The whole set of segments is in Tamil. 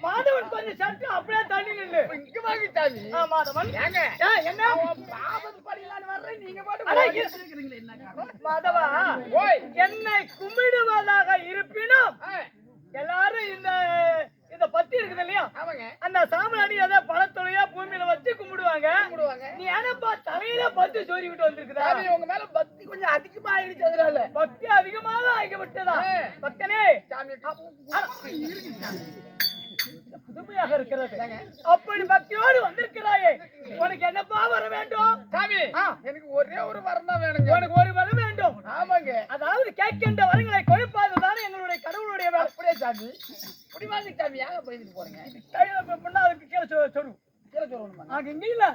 மாதவன் கொஞ்சம் சட்டு அப்படியே தண்ணி நில்லு. இங்க வாங்கி சாமி. மாதவன் ஏங்க என்ன பாபத்து படிலான்னு வர்றேன் நீங்க பாட்டு மாதவா என்னை கும்பிடுவதாக இருப்பினும் எல்லாரும் இந்த பத்தி இருக்குது இல்லையா அந்த சாமி ஏதோ பழத்தொழியா பூமியில வச்சு கும்பிடுவாங்க. நீ ஏனப்பா தலையில பத்து சோரி விட்டு வந்திருக்குதா? உங்க மேல பக்தி கொஞ்சம் அதிகமா ஆயிடுச்சு. அதனால பக்தி அதிகமாக ஆகி விட்டதா? பக்தனே புதுமையாக இருக்கிறது. அப்படி பக்தியோடு வந்திருக்கிறாயே உனக்கு என்னப்பா வர வேண்டும்? சாமி எனக்கு ஒரே ஒரு வரம் தான் வேணுங்க. உனக்கு ஒரு வரம் வேண்டும்? ஆமாங்க. அதாவது கேட்கின்ற வரங்களை கொடுப்பதுதான் எங்களுடைய கடவுளுடைய வேலை. அப்படியே சாமி இப்படி வாங்கி சாமி ஏங்க போயிட்டு போறீங்க? அதுக்கு கீழே சொல்லு. கீழே சொல்லணுமா? அங்க இங்க இல்ல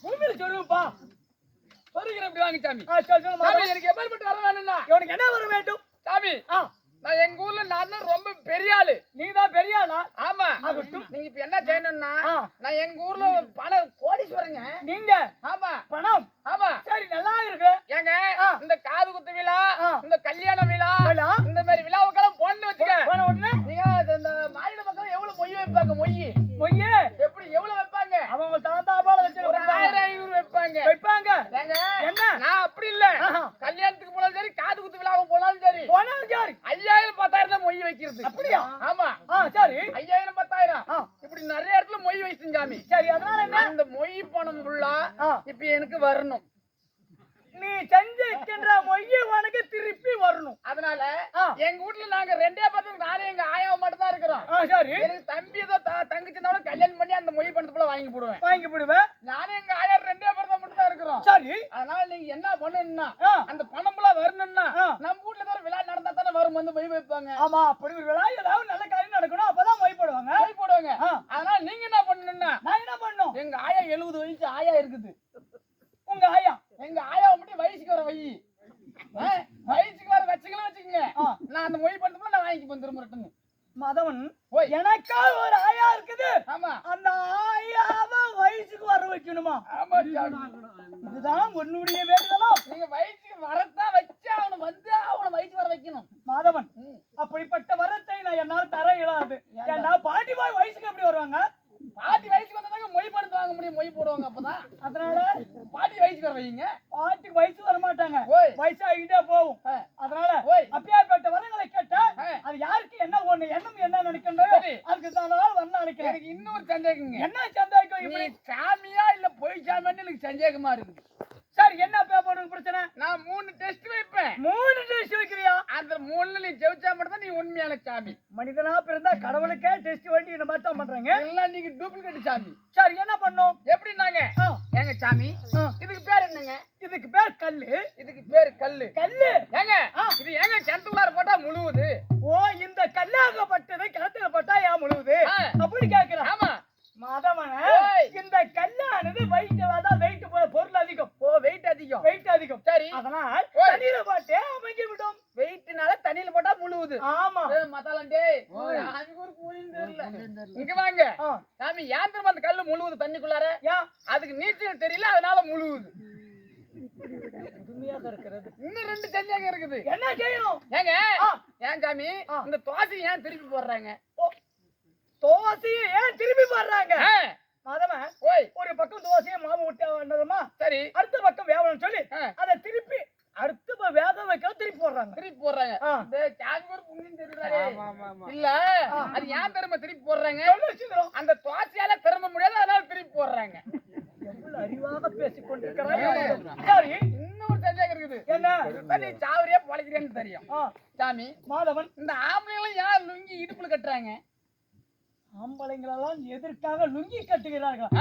பூமியில சொல்லுப்பா. சொல்லுகிறேன் இப்படி வாங்கி சாமி. சாமி எனக்கு எப்பேற்பட்டு வர வேணும்னா உனக்கு என்ன வர வேண்டும்? சாமி நான் எங்க ஊர்ல நான் தான் ரொம்ப பெரிய ஆளு. நீதான் பெரிய ஆளா? ஆமா. நீங்க இப்ப என்ன செய்யணும்னா நான் எங்க ஊர்ல பணம் கோடீஸ்வரங்க. நீங்க? ஆமா. பணம்? ஆமா. சரி நல்லா இருக்கு. ஏங்க இந்த காது குத்து விழா, இந்த கல்யாண விழா, இந்த மாதிரி விழாவுக்கெல்லாம் போன்னு வச்சுக்க. போன உடனே நீங்க இந்த மாநில மக்கள் எவ்வளவு மொய் வைப்பாங்க? மொய் எப்படி எவ்வளவு வைப்பாங்க? அவங்க தாத்தாபால வச்சு 1500 வைப்பாங்க. ஏங்க என்ன நான் அப்படி இல்ல. கல்யாணத்துக்கு போனாலும் சரி காது குத்து விழாவுக்கு போனாலும் சரி 5000 10,000 தான் மொய் வைக்கிறது. அப்படியா? ஆமா. சரி 5000 10,000 இப்படி நிறைய இடத்துல மொய் வைச்சு சாமி. சரி அதனால என்ன? அந்த மொய் பணம் ஃபுல்லா இப்ப எனக்கு வரணும். நீ செஞ்சிருக்கின்ற மொய் உனக்கு திருப்பி வரணும். அதனால எங்க வீட்டுல நாங்க ரெண்டே பசங்க நானே எங்க ஆயாவை மட்டும் தான் இருக்கிறோம். சரி எனக்கு தம்பி ஏதோ தங்கச்சினாலும் கல்யாணம் பண்ணி அந்த மொய் பணத்தை போல வாங்கி போடுவேன். நானே எங்க ஆயா ரெண்டே பேர் தான் மட்டும் தான் இருக்கிறோம். சரி அதனால நீங்க என்ன பண்ணணும்னா அந்த பணம் போல வரணும்னா நம்ம வீட்டுல ஏதோ விழா நடந்தா தானே வரும் வந்து மொய் வைப்பாங்க. ஆமா அப்படி ஒரு விழா ஏதாவது நல்ல காரியம் நடக்கணும் அப்பதான் மொய் போடுவாங்க. அதனால நீங்க என்ன பண்ணணும்னா நான் என்ன பண்ணணும்? எங்க ஆயா 70 வயசு ஆயா இருக்குது. உங்க ஆயா? எங்க ஆயாவை மட்டும் வயசுக்கு வர வயசுக்கு வர வச்சுக்கலாம் வச்சுக்கோங்க. நான் அந்த மொய் பண்ணதுல நான் வாங்கி வந்துருமுறேன். மதவன் எனக்கா ஒரு ஆயா இருக்குது. ஆமா அந்த ஆயாவை வயசுக்கு வர வைக்கணுமா? ஆமா இதுதான் உன்னுடைய வேண்டுதலா? நீங்க வயசுக்கு வரத்தான் வச்சு அவனை வந்து அவனை வயசுக்கு வர வைக்கணும். மாதவன் அப்படிப்பட்ட வரத்தை நான் என்னால் தர இயலாது. ஏன்னா பாட்டி பாய் வயசுக்கு எப்படி வருவாங்க? பாட்டி வயசுக்கு வந்தாங்க மொய் படுத்து வாங்க முடியும். மொய் போடுவாங்க அப்பதான். அதனால பாட்டி வயசுக்கு வர வைங்க. பாட்டிக்கு வயசு வர மாட்டாங்க. வயசு ஆகிட்டே போகும். அதனால அப்பேற்பட்ட வரங்களை கேட்டா அது யாருக்கு என்ன ஒண்ணு எண்ணம் என்ன நினைக்கணும் அதுக்கு தான் வரணும் நினைக்கிறேன். எனக்கு இன்னொரு சந்தேகங்க. என்ன சந்தேகம்? இப்படி சாமியா இல்ல பொய் சாமியான்னு எனக்கு சந்தேகமா இருக்குது. சரி என்ன பேப்பருக்கு பிரச்சனை? நான் 3 டெஸ்ட் வைப்பேன். 3 டெஸ்ட் வைக்கிறியா? அந்த 3ல நீ ஜெயிச்சா மட்டும் தான் நீ உண்மையான சாமி. மனிதனா பிறந்தா கடவுளுக்கே டெஸ்ட் வேண்டி இந்த மாதிரி தான் பண்றாங்க. எல்லாம் நீங்க டூப்ளிகேட் சாமி. சரி என்ன பண்ணோம்? எப்படினாங்க? ஏங்க சாமி இதுக்கு பேர் என்னங்க? இதுக்கு பேர் கல்லு. இதுக்கு பேர் கல்லு. கல்லு ஏங்க இது ஏங்க கிணத்துக்குள்ளார போட்டா முழுவுது? ஓ இந்த கல்லாகப்பட்டது கிணத்துல போட்டா ஏன் முழுவுது அப்படி கேட்கிறேன். ஆமா மாதவன இந்த கல்லானது வெயிட் பொருள் அதிகம். ஓ வெயிட் அதிகம். சரி அதனால் தண்ணியில போட்டு அமைங்கி விடும். வெயிட்னால தண்ணியில போட்டா முழுவுது. ஆமா மத்தாலண்டே இங்க வாங்க சாமி ஏன் திரும்ப அந்த கல்லு முழுவுது தண்ணிக்குள்ளார? அதுக்கு நீச்சல் தெரியல அதனால முழுவுது. இன்னும் 2 சந்தேகம் இருக்குது. என்ன செய்யணும்? ஏங்க ஏன் சாமி இந்த தோசை ஏன் திருப்பி போடுறாங்க? தோசையை ஏன் திருப்பி போடுறாங்க? மாதவன் ஒரு பக்கம் தோசையை மாவு விட்டு வந்ததுமா சரி அடுத்த பக்கம் வேகணும்னு சொல்லி அதை திருப்பி அடுத்த வேக வைக்க திருப்பி போடுறாங்க. இல்ல அது ஏன் திரும்ப திருப்பி போடுறாங்க? அந்த தோசையால திரும்ப முடியாது அதனால திருப்பி போடுறாங்க. எவ்வளவு அறிவாக பேசிக் கொண்டிருக்கிறாங்க. சரி இன்னொரு சந்தேகம் இருக்குது. என்ன? நீ சாவரியா பொழைக்கிறேன்னு தெரியும் சாமி. மாதவன் இந்த ஆம்பளைங்களும் ஏன் லுங்கி இடுப்புல கட்டுறாங்க? ஆம்பளைங்களெல்லாம் எதற்காக லுங்கி கட்டுகிறார்கள்?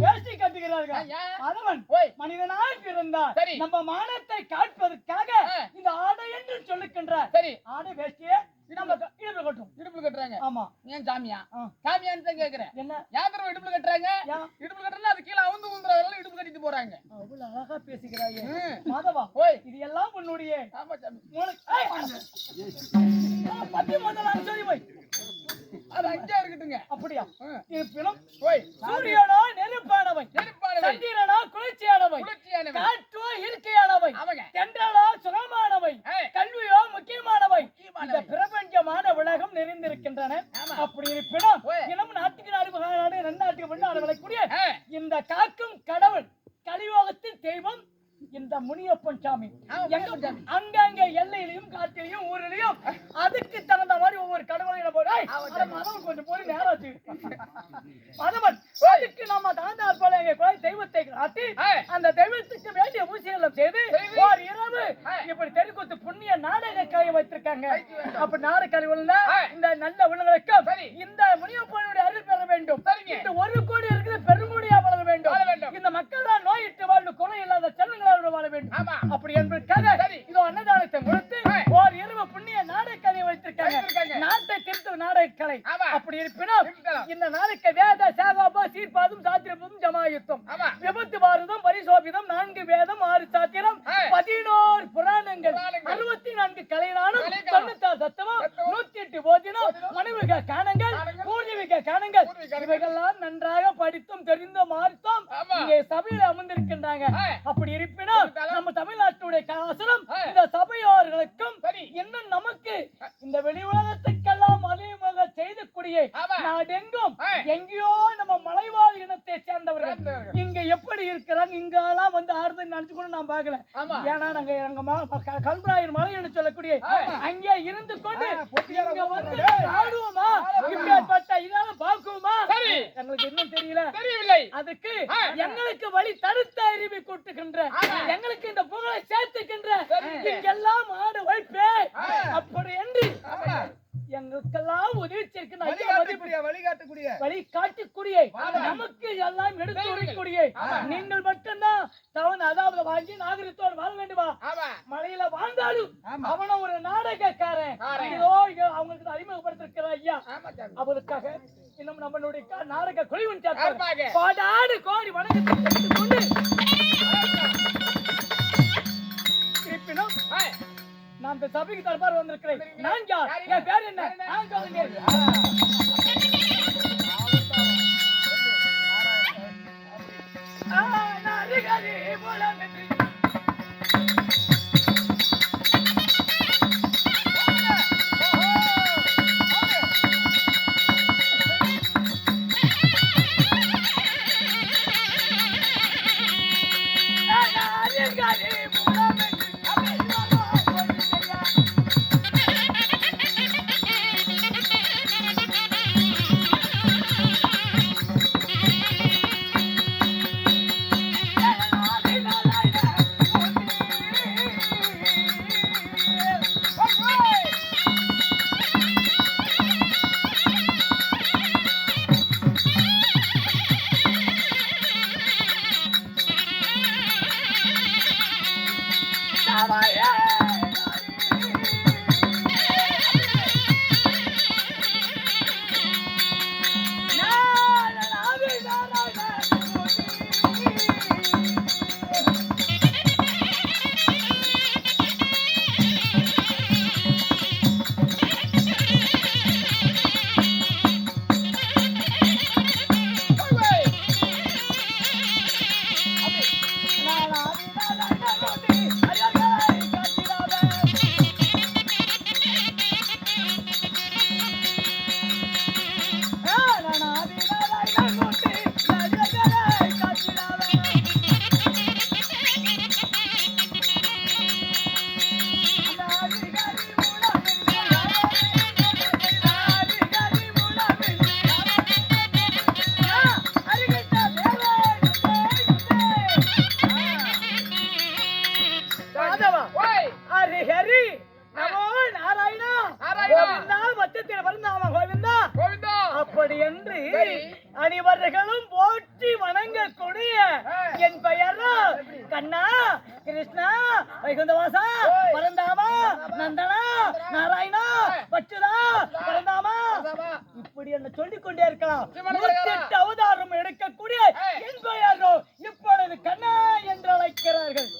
வேஷ்டி கட்டுகிறார்கள். மாதவன் மனிதனாய் பிறந்தார் நம்ம மானத்தை காட்பதற்காக இந்த ஆடை என்று சொல்லுகின்ற சரி ஆடை வேஷ்டியை நம்ம இடுப்புல கட்டுறாங்க. ஆமா ஏன் சாமியா? சாமியான்னு தான் கேக்குறேன். என்ன யாத்திரம் இடுப்புல கட்டுறாங்க? இடுப்புல கட்டுறா அது கீழே அவுந்து ஊந்துறதெல்லாம் இடுப்பு கட்டிட்டு போறாங்க. அவ்வளவு அழகா பேசுகிறாயே மாதவா. இது எல்லாம் உன்னுடைய பத்தி முதலாம் சொல்லி போய் அது அஞ்சா இருக்கட்டுங்க. அப்படியா? இருப்பினும் சூரியனோ நெருப்பானவை, சந்திரனோ குளிர்ச்சியானவை, காற்றோ இயற்கையானவை, தென்றலோ சுகமானவை, கல்வியோ முக்கியமானவை. இந்த பிரபஞ்சமான உலகம் நிறைந்திருக்கு. அமர்ந்திருக்கின்றன. அப்படி இருப்பினும் இனம் நாட்டுக்கு நாடு நாடு ரெண்டு நாட்டுக்கு முன்னாடி வரக்கூடிய இந்த காக்கும் கடவுள் கலியுகத்தின் தெய்வம் இந்த முனியப்பன் சாமி அங்கங்க எல்லையிலையும் காட்டிலையும் ஊரிலையும் அதுக்கு தகுந்த மாதிரி ஒவ்வொரு கடவுளையும் போய் மதம் கொஞ்சம் போய் நேராச்சு மதவன் அதுக்கு நம்ம தகுந்தால் போல எங்க கோயில் தெய்வத்தை காட்டி அந்த தெய்வத்துக்கு வேண்டிய பூஜைகளும் செய்து ஒரு இரவு இப்படி தெருக்கூத்து புண்ணிய நாடக கலை வைத்திருக்காங்க. அப்ப நாடக கலை இந்த நல்ல உள்ளங்களுக்கும் இந்த முனியப்பனுடைய அருள் பெற வேண்டும். இந்த 1 கோடி இருக்கிற பெருமுடியா வளர வேண்டும். இந்த மக்கள் தான் நோயிட்டு வாழ்வு குறை இல்லாத செல்வங்களோடு வாழ வேண்டும். அப்படி என்பதற்காக இதோ அன்னதானத்தை கொடுத்து ஒரு இரவு புண்ணிய நாடக கலை வைத்திருக்காங்க. நாட்டை திருத்த நாடக கலை. அப்படி இருப்பினும் இந்த நாளுக்கு வேத சாகாபா சீர்பாதும் சாத்திரபும் ஜமாயுத்தம் விபத்து பாரதம் பரிசோபிதம் 4 வேதம் 6 சாத்திரம் 11 புராணங்கள் 64 கலைஞானம் 96 தத்துவம் 108 போதினம் மனைவிக காணங்கள் பூர்வீக காணங்கள் இவைகள்லாம் நன்றாக படித்தும் தெரிந்தும் மாறித்தோம் இங்கே சபையில் அமர்ந்திருக்கின்றாங்க. அப்படி இருப்பினும் நம்ம தமிழ்நாட்டுடைய காசனம் இந்த சபையோர்களுக்கும் இன்னும் நமக்கு இந்த வெளி உலகத்துக்கெல்லாம் அறிமுக செய்தக்கூடிய நாடெங்கும் எங்கேயோ நம்ம மலைவாழ் இனத்தை சேர்ந்தவர்கள் இங்க எப்படி இருக்கிறாங்க இங்கெல்லாம் வந்து ஆறுதல் நினைச்சு கூட நான் பார்க்கல. ஏன்னா நாங்க எங்க கல்பராயர் மலை என்று சொல்லக்கூடிய அங்கே இருந்து கொண்டு இங்க வந்து ஆடுவோமா இப்பேற்பட்ட இதெல்லாம் பார்க்குவோமா எங்களுக்கு இன்னும் தெரியவில்லை. அதுக்கு எங்களுக்கு வழி தடுத்த அறிவை கூட்டுகின்ற எங்களுக்கு இந்த புகழை சேர்த்துக்கின்ற இங்கெல்லாம் ஆடு வைப்பே அப்படி என்று எங்களுக்கெல்லாம் உதவி வழிகாட்டக்கூடிய நமக்கு எல்லாம் எடுத்து உரைக்கூடிய நீங்கள் மட்டும்தான் தவன் அதாவது வாங்கி நாகரிகத்தோடு வாழ வேண்டுமா? மலையில வாழ்ந்தாலும் அவன ஒரு நாடகக்காரன் அவங்களுக்கு அறிமுகப்படுத்திருக்கிற ஐயா அவருக்காக இன்னும் நம்மளுடைய நாடக குழுவின் பாடாடு கோடி வணக்கத்தை கொண்டு இருப்பினும் நான் இந்த சபைக்கு தரப்பார் வந்திருக்கிறேன். நான் யார்? என் பேர் என்ன? நான் சொல்லுங்க. அப்படி என்று அனைவர்களும் போற்றி வணங்கக்கூடிய என் பெயரோ கண்ணா கிருஷ்ணா வைகுந்தவாசா பரந்தாமா நந்தனா நாராயணா பச்சுதா பரந்தாமா இப்படி என்ன சொல்லிக் கொண்டே இருக்கலாம். 108 அவதாரம் எடுக்கக்கூடிய என் பெயரோ இப்பொழுது கண்ணா என்று அழைக்கிறார்கள்.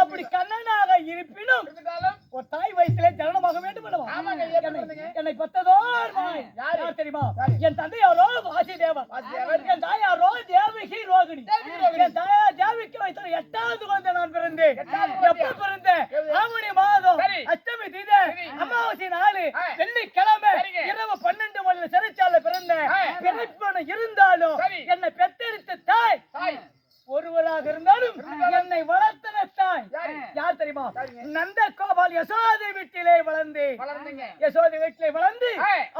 அப்படி கண்ணனாக இருப்பினும் ஒரு தாய் வயிற்றிலே ஜனனமாக வேண்டும் என்னை பத்ததோர் யார் தெரியுமா? என் தந்தையாரோ வாசுதேவன், என் தாயாரோ தேவகி ரோகிணி. என் தாயார் தேவிக்கு வைத்த 8வது குழந்தை நான் பிறந்தேன். எப்ப பிறந்தேன்? ஆவணி மாதம் அஷ்டமி தீதே அமாவாசை நாள் வெள்ளிக்கிழமை சரிங்க. இரவு 12 மணில சிறைச்சாலை பிறந்தேன். பிறப்பன இருந்தாலும் சரி. என்னை பெத்தெடுத்த தாய் தாய் ஒருவராக இருந்தாலும் என்னை வளர்த்தன தாய் யாரு? யார் தெரியுமா? சரிங்க. நந்த கோபால் யசோதை வீட்டிலே வளர்ந்து வளர்ந்தீங்க. யசோதை வீட்டிலே வளர்ந்து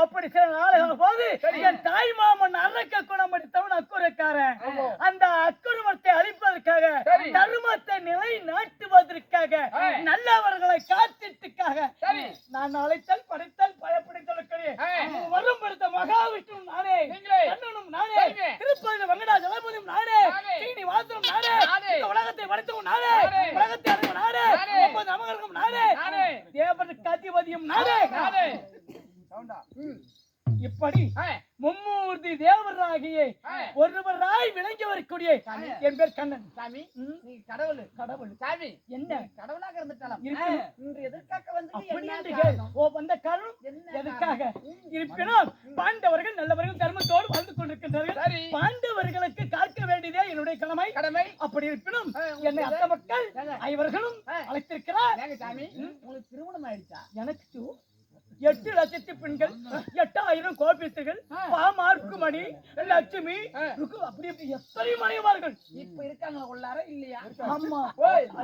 அப்படி சில நாளுகள் போது சரி. என் தாய் மாமன் அரக்க குணம் எடுத்தவன் அக்குரக்காரன். அந்த அக்குரமத்தை அழிப்பதற்காக சரி. தர்மத்தை நிலை நாட்டுவதற்காக நல்லவர்களை காத்திட்டுக்காக சரி. நான் அழைத்தல் படைத்தல் பயப்படுத்தல் வரும் படுத்த மகாவிஷ்ணு நானே, நீங்களே. கண்ணனும் நானே, சரிங்க. திருப்பதி வெங்கடாஜலபதியும் நானே, நானே. ஸ்ரீனிவாசனும் நானே, நானே. இந்த உலகத்தை படைத்தவன் நானே, நானே. உலகத்தை அறிந்தவன் நானே, நானே. 9 நமகர்களும் நானே, நானே. தேவனுக்கு அதிபதியும் நானே. நானே. இப்படி மும்மூர்த்தி தேவராகிய ஒருவராய் விளங்கி வரக்கூடிய என் பேர் கண்ணன். சாமி நீ கடவுள். கடவுள் சாமி என்ன கடவுளாக இருந்துட்டாலும் இருக்கணும். இன்று எதற்காக வந்து அப்படி என்ன என்று காரணம்? ஓ வந்த காரணம் என்ன எதற்காக? காரணம்? இருப்பினும் பாண்டவர்கள் நல்லவர்கள் தர்மத்தோடு வாழ்ந்து கொண்டிருக்கின்றார்கள். சரி. பாண்டவர்களுக்கு காக்க வேண்டியதே என்னுடைய கடமை. கடமை. அப்படி இருப்பினும் என்னை உங்களுக்கு அத்த மக்கள் ஐவர்களும் அழைத்திருக்கிறார். ஏங்க சாமி உங்களுக்கு திருமணம் ஆயிடுச்சா? எனக்கு 8 லட்சத்து பெண்கள், 8000 கோபிஸ்தர்கள், பாமார்க்குமணி, லட்சுமி, அப்படி அப்படி எத்தனை மனைவார்கள் இப்ப இருக்காங்க உள்ளார இல்லையா? ஆமா.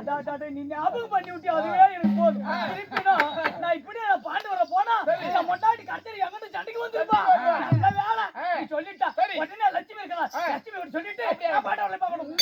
அடாடா, நீ ஞாபகம் பண்ணி விட்டு அதுவே எனக்கு போதும். இருப்பினும் நான் இப்படியே பாண்டவரை போனா என் மொண்டாட்டி கட்டறி எங்கிட்ட சண்டைக்கு வந்துருப்பா. நல்ல வேலை நீ சொல்லிட்டா. உடனே லட்சுமி இருக்கலாம். லட்சுமி சொல்லிட்டு நான் பாண்டவரை பார்க்கணும்.